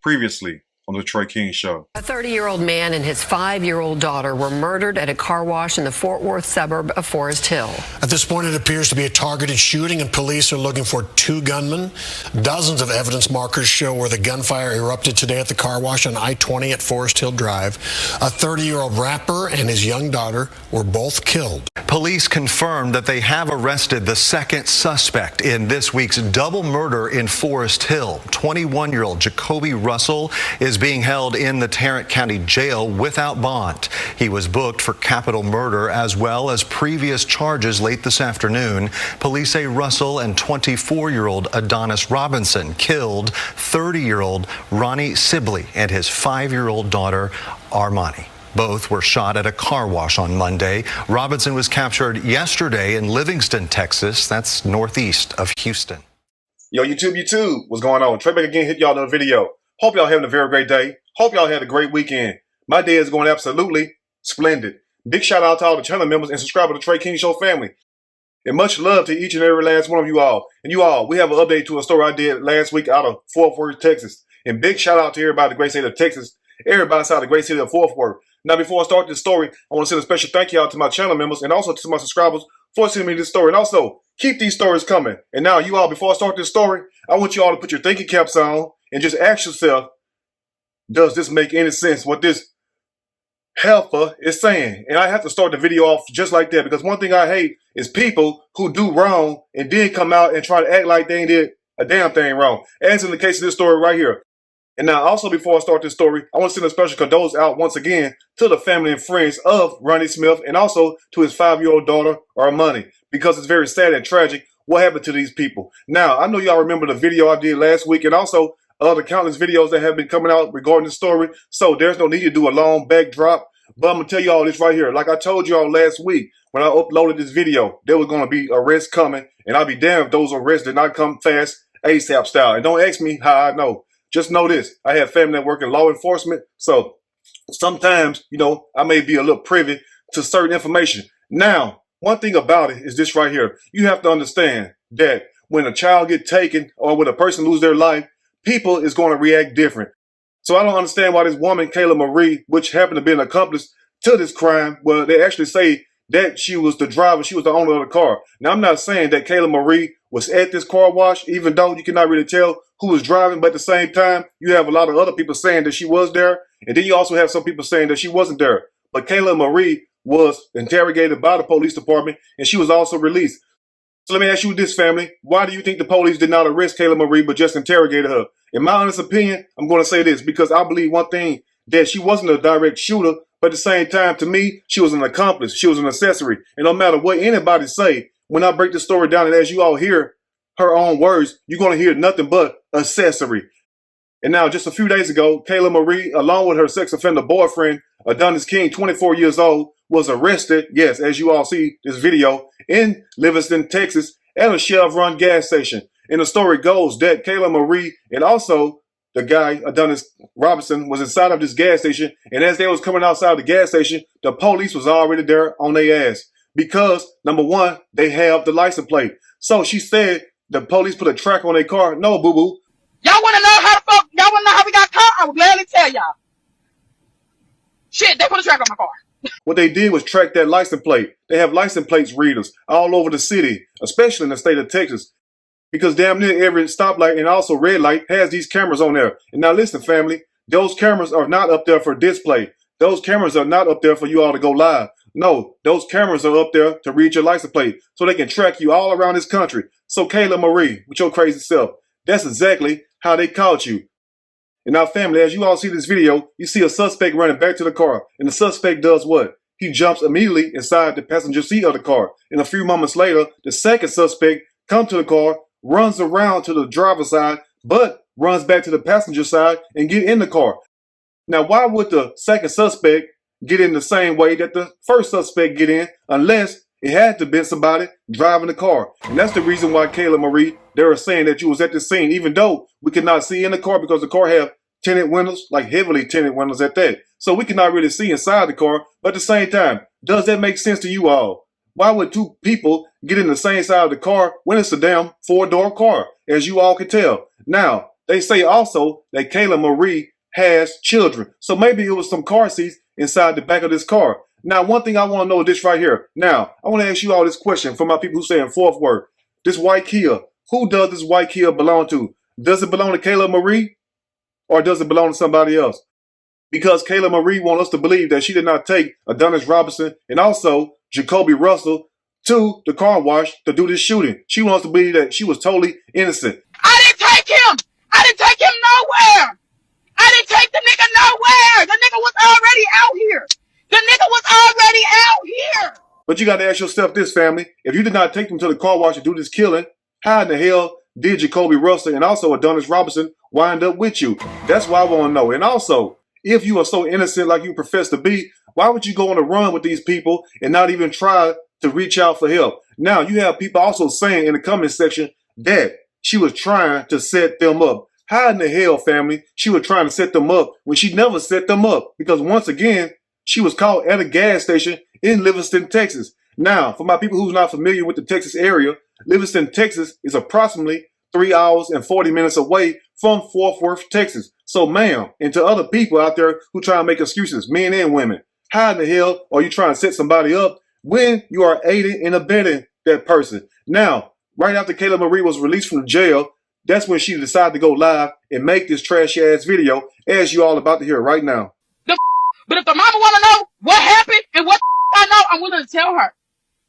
Previously on the Trey King Show. A 30-year-old man and his 5-year-old daughter were murdered at a car wash in the Fort Worth suburb of Forest Hill. At this point, it appears to be a targeted shooting, and police are looking for 2 gunmen. Dozens of evidence markers show where the gunfire erupted today at the car wash on I-20 at Forest Hill Drive. A 30-year-old rapper and his young daughter were both killed. Police confirmed that they have arrested the second suspect in this week's double murder in Forest Hill. 21-year-old Jacoby Russell is being held in the Tarrant County Jail without bond. He was booked for capital murder as well as previous charges late this afternoon. Police say Russell and 24-year-old Adonis Robinson killed 30-year-old Ronnie Sibley and his 5-year-old daughter Armani. Both were shot at a car wash on Monday. Robinson was captured yesterday in Livingston, Texas. That's northeast of Houston. Yo, YouTube, what's going on? Trey back again, hit y'all another video. Hope y'all having a very great day. Hope y'all had a great weekend. My day is going absolutely splendid. Big shout out to all the channel members and subscribers to the Trey King Show family. And much love to each and every last one of you all. And you all, we have an update to a story I did last week out of Fort Worth, Texas. And big shout out to everybody in the great state of Texas, everybody outside the great city of Fort Worth. Now, before I start this story, I want to send a special thank you out to my channel members and also to my subscribers for sending me this story. And also, keep these stories coming. And now, you all, before I start this story, I want you all to put your thinking caps on and just ask yourself, does this make any sense, what this heifer is saying? And I have to start the video off just like that, because one thing I hate is people who do wrong and then come out and try to act like they ain't did a damn thing wrong, as in the case of this story right here. And now, also, before I start this story, I want to send a special condolence out once again to the family and friends of Ronnie Smith and also to his 5-year-old daughter, Armani, because it's very sad and tragic what happened to these people. Now, I know y'all remember the video I did last week and also other countless videos that have been coming out regarding the story. So there's no need to do a long backdrop, but I'm going to tell you all this right here. Like I told you all last week when I uploaded this video, there was going to be arrests coming, and I'll be damned if those arrests did not come fast, ASAP style. And don't ask me how I know. Just know this, I have family that work in law enforcement, so sometimes, you know, I may be a little privy to certain information. Now, one thing about it is this right here. You have to understand that when a child gets taken or when a person loses their life, people is going to react different. So I don't understand why this woman, Kayla Marie, which happened to be an accomplice to this crime, well, they actually say that she was the driver, she was the owner of the car. Now, I'm not saying that Kayla Marie was at this car wash, even though you cannot really tell who was driving, but at the same time, you have a lot of other people saying that she was there, and then you also have some people saying that she wasn't there. But Kayla Marie was interrogated by the police department, and she was also released. So let me ask you this, family. Why do you think the police did not arrest Kayla Marie, but just interrogated her? In my honest opinion, I'm going to say this, because I believe one thing, that she wasn't a direct shooter, but at the same time, to me, she was an accomplice. She was an accessory. And no matter what anybody say, when I break the story down, and as you all hear her own words, you're going to hear nothing but accessory. And now, just a few days ago, Kayla Marie, along with her sex offender boyfriend, Adonis King, 24 years old, was arrested, yes, as you all see this video, in Livingston, Texas, at a Chevron gas station. And the story goes that Kayla Marie and also the guy, Adonis Robinson, was inside of this gas station. And as they was coming outside the gas station, the police was already there on their ass. Because, number one, they have the license plate. So she said the police put a track on their car. No, boo-boo. Y'all want to know how the fuck, y'all want to know how we got caught? I will gladly tell y'all. Shit, they put a track on my car. What they did was track that license plate. They have license plates readers all over the city, especially in the state of Texas. Because damn near every stoplight and also red light has these cameras on there. And now listen, family, those cameras are not up there for display. Those cameras are not up there for you all to go live. No, those cameras are up there to read your license plate so they can track you all around this country. So Kayla Marie, with your crazy self, that's exactly how they caught you. And now, family, as you all see this video, you see a suspect running back to the car. And the suspect does what? He jumps immediately inside the passenger seat of the car. And a few moments later, the second suspect comes to the car, runs around to the driver's side, but runs back to the passenger side and get in the car. Now, why would the second suspect get in the same way that the first suspect get in, unless it had to be somebody driving the car? And that's the reason why, Kayla Marie, they were saying that you was at the scene, even though we could not see in the car because the car have tinted windows, like heavily tinted windows at that. So we cannot really see inside the car. But at the same time, does that make sense to you all? Why would two people get in the same side of the car when it's a damn four-door car, as you all can tell? Now, They say also that Kayla Marie has children. So maybe it was some car seats inside the back of this car. Now, one thing I want to know is this right here. Now, I want to ask you all this question for my people who say in fourth word. This white Kia, who does this white Kia belong to? Does it belong to Kayla Marie or does it belong to somebody else? Because Kayla Marie wants us to believe that she did not take Adonis Robinson and also Jacoby Russell to the car wash to do this shooting. She wants to believe that she was totally innocent. I didn't take him. I didn't take him nowhere. I didn't take the nigga nowhere. The nigga was already out here. The nigga was already out here. But you got to ask yourself this, family. If you did not take them to the car wash to do this killing, how in the hell did Jacoby Russell and also Adonis Robinson wind up with you? That's what I want to know. And also, if you are so innocent like you profess to be, why would you go on a run with these people and not even try to reach out for help? Now, you have people also saying in the comment section that she was trying to set them up. How in the hell, family, she was trying to set them up when she never set them up? Because once again, she was caught at a gas station in Livingston, Texas. Now, for my people who's not familiar with the Texas area, Livingston, Texas is approximately 3 hours and 40 minutes away from Fort Worth, Texas. So, ma'am, and to other people out there who try to make excuses, men and women, how in the hell are you trying to set somebody up when you are aiding and abetting that person? Now, right after Kayla Marie was released from jail, that's when she decided to go live and make this trashy ass video, as you all about to hear right now. But if the mama want to know what happened and what I know, I'm willing to tell her.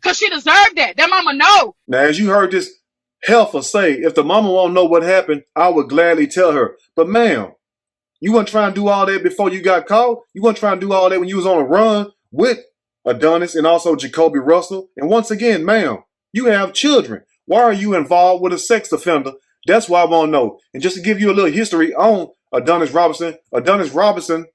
Because she deserved that. That mama know. Now, as you heard this heifer say, if the mama won't know what happened, I would gladly tell her. But ma'am, you weren't trying to do all that before you got caught. You weren't trying to do all that when you was on a run with Adonis and also Jacoby Russell. And once again, ma'am, you have children. Why are you involved with a sex offender? That's why I want to know. And just to give you a little history on Adonis Robinson,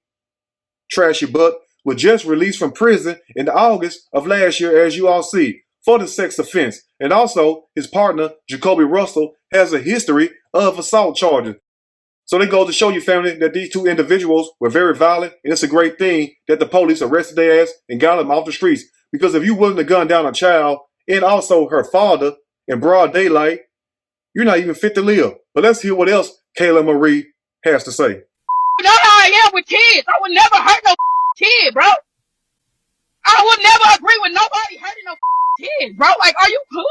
trashy butt, was just released from prison in August of last year, as you all see, for the sex offense. And also, his partner, Jacoby Russell, has a history of assault charges. So they go to show you, family, that these two individuals were very violent, and it's a great thing that the police arrested their ass and got them off the streets. Because if you willing to gun down a child and also her father in broad daylight, you're not even fit to live. But let's hear what else Kayla Marie has to say. You know how I am with kids. I would never hurt no kid, bro. I would never agree with nobody hurting no kid, bro. Like, are you cool?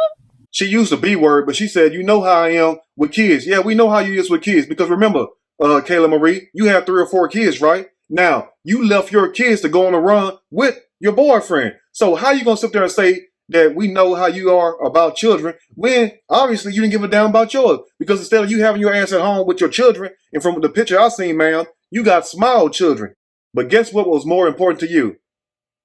She used the B word, but she said, you know how I am with kids. Yeah, we know how you is with kids. Because remember, Kayla Marie, you have 3 or 4 kids, right? Now, you left your kids to go on a run with your boyfriend. So how you going to sit there and say that we know how you are about children when obviously you didn't give a damn about yours? Because instead of you having your ass at home with your children, and from the picture I seen, ma'am, you got small children. But guess what was more important to you?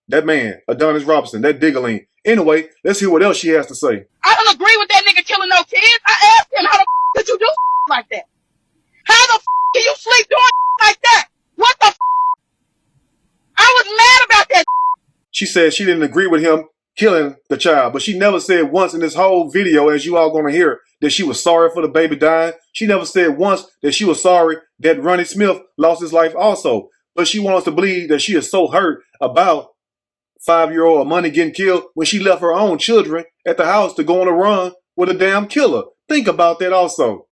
That man, Adonis Robinson, that diggling. Anyway, let's hear what else she has to say. I don't agree with that nigga killing no kids. I asked him, how the could you do like that? How the can you sleep doing like that? What the I was mad about that. She said she didn't agree with him killing the child, but she never said once in this whole video, as you all going to hear, that she was sorry for the baby dying. She never said once that she was sorry that Ronnie Smith lost his life also. But she wants to believe that she is so hurt about 5-year-old Amani getting killed when she left her own children at the house to go on a run with a damn killer. Think about that also.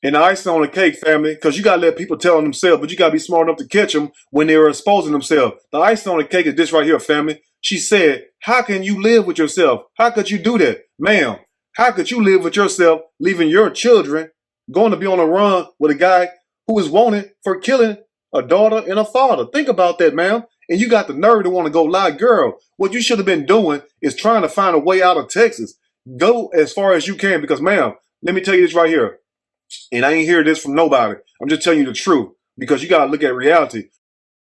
And the icing on the cake, family, because you got to let people tell on themselves, but you got to be smart enough to catch them when they are exposing themselves. The icing on the cake is this right here, family. She said, how can you live with yourself? How could you do that? Ma'am, how could you live with yourself, leaving your children, going to be on a run with a guy who is wanted for killing a daughter and a father? Think about that, ma'am. And you got the nerve to want to go lie. Girl, what you should have been doing is trying to find a way out of Texas. Go as far as you can because, ma'am, let me tell you this right here. And I ain't hear this from nobody. I'm just telling you the truth because you got to look at reality.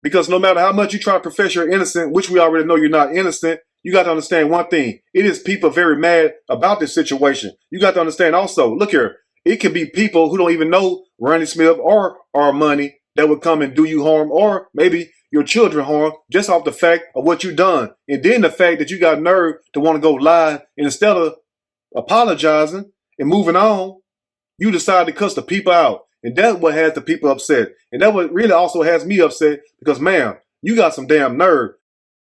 Because no matter how much you try to profess you're innocent, which we already know you're not innocent, you got to understand one thing. It is people very mad about this situation. You got to understand also, look here, it could be people who don't even know Ronnie Smith or Armani that would come and do you harm or maybe your children harm just off the fact of what you done. And then the fact that you got nerve to want to go lie and instead of apologizing and moving on, you decide to cuss the people out. And that's what has the people upset. And that what really also has me upset because, ma'am, you got some damn nerve.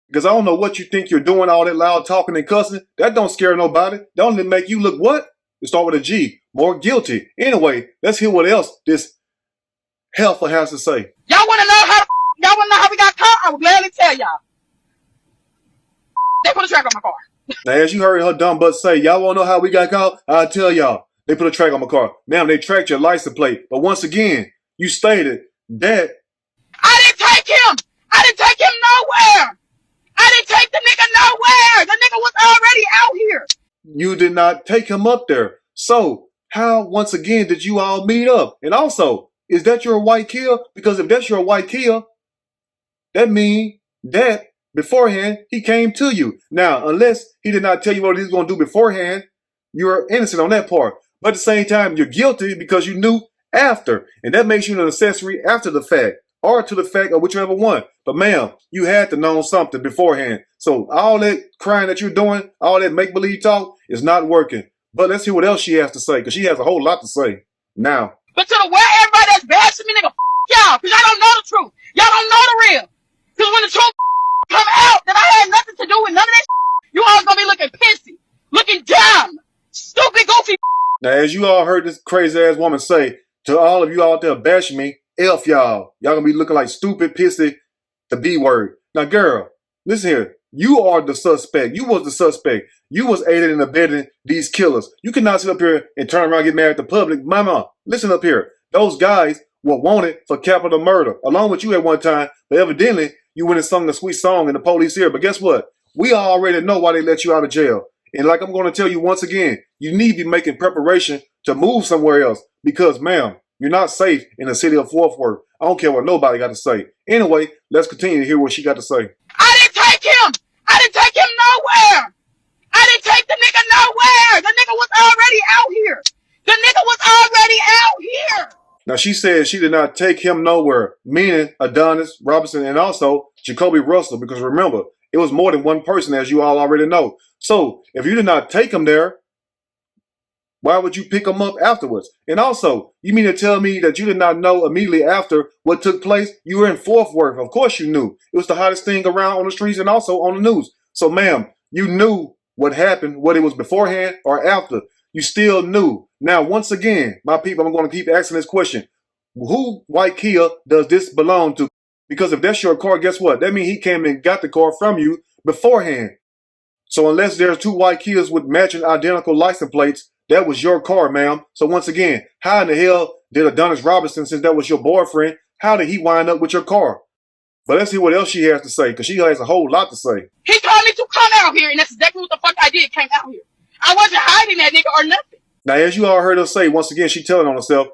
Because I don't know what you think you're doing, all that loud talking and cussing. That don't scare nobody. That only make you look what? It start with a G. More guilty. Anyway, let's hear what else this Helfer has to say. Y'all want to know how we got caught? I will gladly tell y'all. They put a track on my car. Now, as you heard her dumb butt say, y'all want to know how we got caught? I'll tell y'all. They put a track on my car. Ma'am, they tracked your license plate. But once again, you stated that I didn't take him. I didn't take him nowhere. I didn't take the nigga nowhere. The nigga was already out here. you did not take him up there. So, how, once again, did you all meet up? And also, is that your white Kia? Because if that's your white Kia, that means that beforehand, he came to you. Now, unless he did not tell you what he was going to do beforehand, you're innocent on that part. But at the same time, you're guilty because you knew after. And that makes you an accessory after the fact, or to the fact, or whichever one. But ma'am, you had to know something beforehand. So all that crying that you're doing, all that make-believe talk is not working. But let's hear what else she has to say, because she has a whole lot to say now. But to the world, everybody that's bashing me, nigga, y'all, because y'all don't know the truth. Y'all don't know the real. Because when the truth come out that I had nothing to do with none of that, you all gonna be looking pissy, looking dumb, stupid, goofy. Now, as you all heard this crazy-ass woman say, to all of you out there bashing me, F y'all. Y'all gonna be looking like stupid, pissy, the B word. Now, girl, listen here. You are the suspect. You was the suspect. You was aiding and abetting these killers. You cannot sit up here and turn around and get mad at the public. Mama, listen up here. Those guys were wanted for capital murder, along with you at one time. But evidently, you went and sung a sweet song in the police here. But guess what? We already know why they let you out of jail. And like I'm going to tell you once again, you need to be making preparation to move somewhere else. Because, ma'am, you're not safe in the city of Fort Worth. I don't care what nobody got to say. Anyway, let's continue to hear what she got to say. I didn't take him. I didn't take him nowhere. I didn't take the nigga nowhere. The nigga was already out here. The nigga was already out here. Now, she said she did not take him nowhere, meaning Adonis Robinson and also Jacoby Russell, because remember, it was more than one person, as you all already know. So, if you did not take him there, why would you pick him up afterwards? And also, you mean to tell me that you did not know immediately after what took place? You were in Fort Worth. Of course you knew. It was the hottest thing around on the streets and also on the news. So, ma'am, you knew what happened, whether it was beforehand or after. You still knew. Now, once again, my people, I'm going to keep asking this question. Who white Kia does this belong to? Because if that's your car, guess what? That means he came and got the car from you beforehand. So unless there's two white Kias with matching identical license plates, that was your car, ma'am. So once again, how in the hell did Adonis Robinson, since that was your boyfriend, how did he wind up with your car? But let's hear what else she has to say, because she has a whole lot to say. He told me to come out here, and that's exactly what the fuck I did, came out here. I wasn't hiding that nigga or nothing. Now, as you all heard her say, once again, she telling on herself,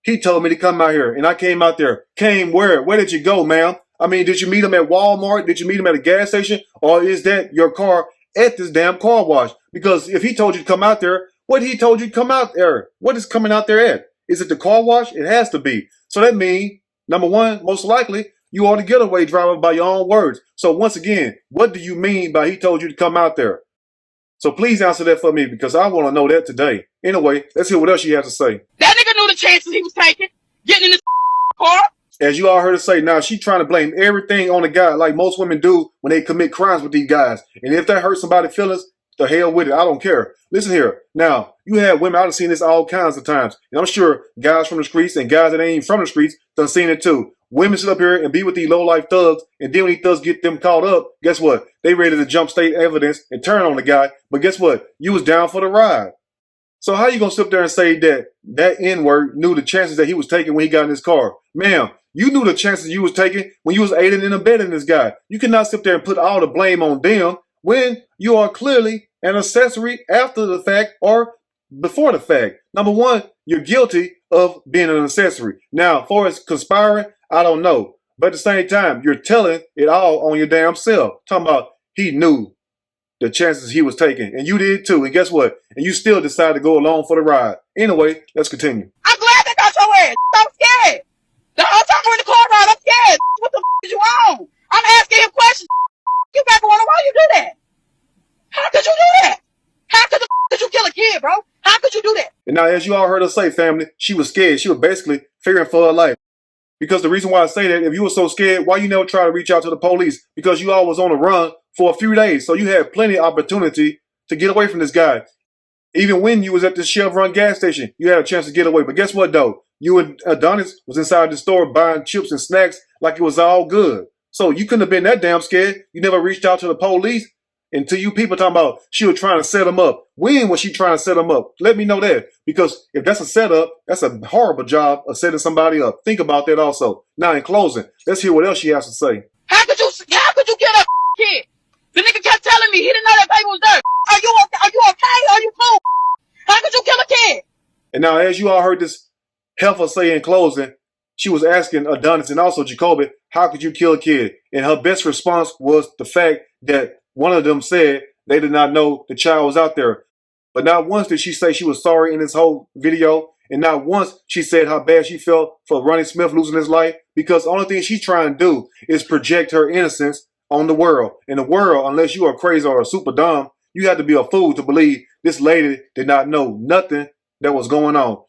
he told me to come out here, and I came out there. Came where? Where did you go, ma'am? I mean, did you meet him at Walmart? Did you meet him at a gas station? Or is that your car at this damn car wash? Because if he told you to come out there, what did he told you to come out there? What is coming out there at? Is it the car wash? It has to be. So that means, number one, most likely, you are the getaway driver by your own words. So once again, what do you mean by he told you to come out there? So please answer that for me, because I want to know that today. Anyway, let's hear what else she has to say. That nigga knew the chances he was taking, getting in this car. As you all heard her say, now she trying to blame everything on the guy like most women do when they commit crimes with these guys. And if that hurts somebody's feelings, the hell with it. I don't care. Listen here. Now, you have women, I've seen this all kinds of times. And I'm sure guys from the streets and guys that ain't even from the streets done seen it too. Women sit up here and be with these low-life thugs, and then when these thugs get them caught up, guess what? They ready to jump state evidence and turn on the guy. But guess what? You was down for the ride. So how you going to sit there and say that that N-word knew the chances that he was taking when he got in his car? Ma'am, you knew the chances you was taking when you was aiding and abetting this guy. You cannot sit there and put all the blame on them when you are clearly an accessory after the fact or before the fact. Number one, you're guilty of being an accessory. Now, for as conspiring, I don't know. But at the same time, you're telling it all on your damn self. Talking about he knew the chances he was taking. And you did too. And guess what? And you still decided to go along for the ride. Anyway, let's continue. I'm glad they got your ass. I'm scared. The whole time we're in the car ride, I'm scared. What the f*** is you on? I'm asking him questions. You back on why you do that? How could you do that? How could the f*** did you kill a kid, bro? How could you do that? And now, as you all heard her say, family, she was scared. She was basically fearing for her life. Because the reason why I say that, if you were so scared, why you never try to reach out to the police? Because you all was on the run for a few days. So you had plenty of opportunity to get away from this guy. Even when you was at the Chevron gas station, you had a chance to get away. But guess what, though? you and Adonis was inside the store buying chips and snacks like it was all good. So you couldn't have been that damn scared. You never reached out to the police until you people talking about she was trying to set him up. When was she trying to set him up? Let me know that. Because if that's a setup, that's a horrible job of setting somebody up. Think about that also. Now in closing, let's hear what else she has to say. How could you kill that kid? The nigga kept telling me he didn't know that baby was there. Are you okay? Are you cool? How could you kill a kid? And now, as you all heard this heifer say in closing, she was asking Adonis and also Jacoby, how could you kill a kid? And her best response was the fact that one of them said they did not know the child was out there. But not once did she say she was sorry in this whole video. And not once she said how bad she felt for Ronnie Smith losing his life. Because the only thing she's trying to do is project her innocence on the world. In the world, unless you are crazy or super dumb, you have to be a fool to believe this lady did not know nothing that was going on.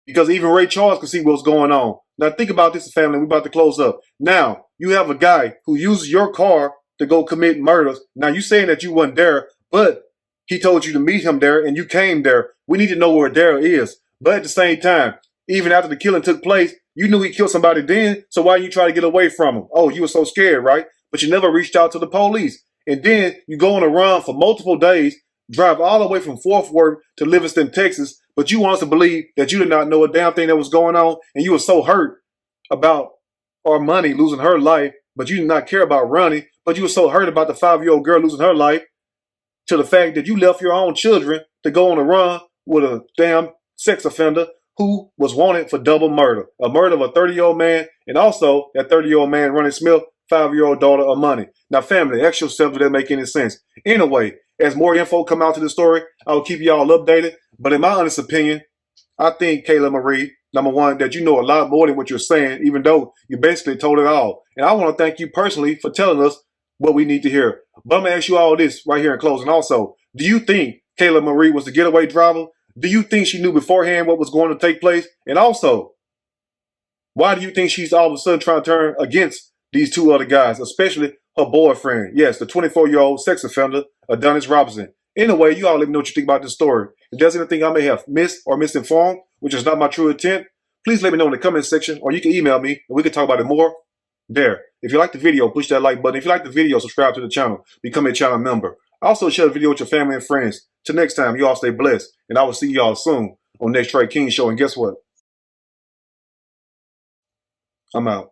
Because even Ray Charles could see what's going on. Now think about this, family. We're about to close up. Now, you have a guy who uses your car to go commit murders. Now, you saying that you weren't there, but he told you to meet him there and you came there. We need to know where Daryl is. But at the same time, even after the killing took place, you knew he killed somebody then, so why you try to get away from him? Oh, you were so scared, right? But you never reached out to the police. And then you go on a run for multiple days, drive all the way from Fort Worth to Livingston, Texas, but you want us to believe that you did not know a damn thing that was going on, and you were so hurt about Armani losing her life, but you did not care about Ronnie, but you were so hurt about the 5-year-old girl losing her life, to the fact that you left your own children to go on a run with a damn sex offender who was wanted for double murder. A murder of a 30-year-old man, and also that 30-year-old man, Ronnie Smith, 5-year-old daughter of money. Now, family, ask yourself, do that make any sense? Anyway, as more info come out to the story, I will keep y'all updated. But in my honest opinion, I think Kayla Marie, number one, that you know a lot more than what you're saying, even though you basically told it all. And I want to thank you personally for telling us what we need to hear. But I'm going to ask you all this right here in closing also. Do you think Kayla Marie was the getaway driver? Do you think she knew beforehand what was going to take place? And also, why do you think she's all of a sudden trying to turn against these two other guys, especially her boyfriend? Yes, the 24-year-old sex offender, Adonis Robinson. Anyway, you all let me know what you think about this story. If there's anything I may have missed or misinformed, which is not my true intent, please let me know in the comment section, or you can email me and we can talk about it more there. If you like the video, push that like button. If you like the video, subscribe to the channel. Become a channel member. Also, share the video with your family and friends. Till next time, you all stay blessed. And I will see you all soon on next Trey King Show. And guess what? I'm out.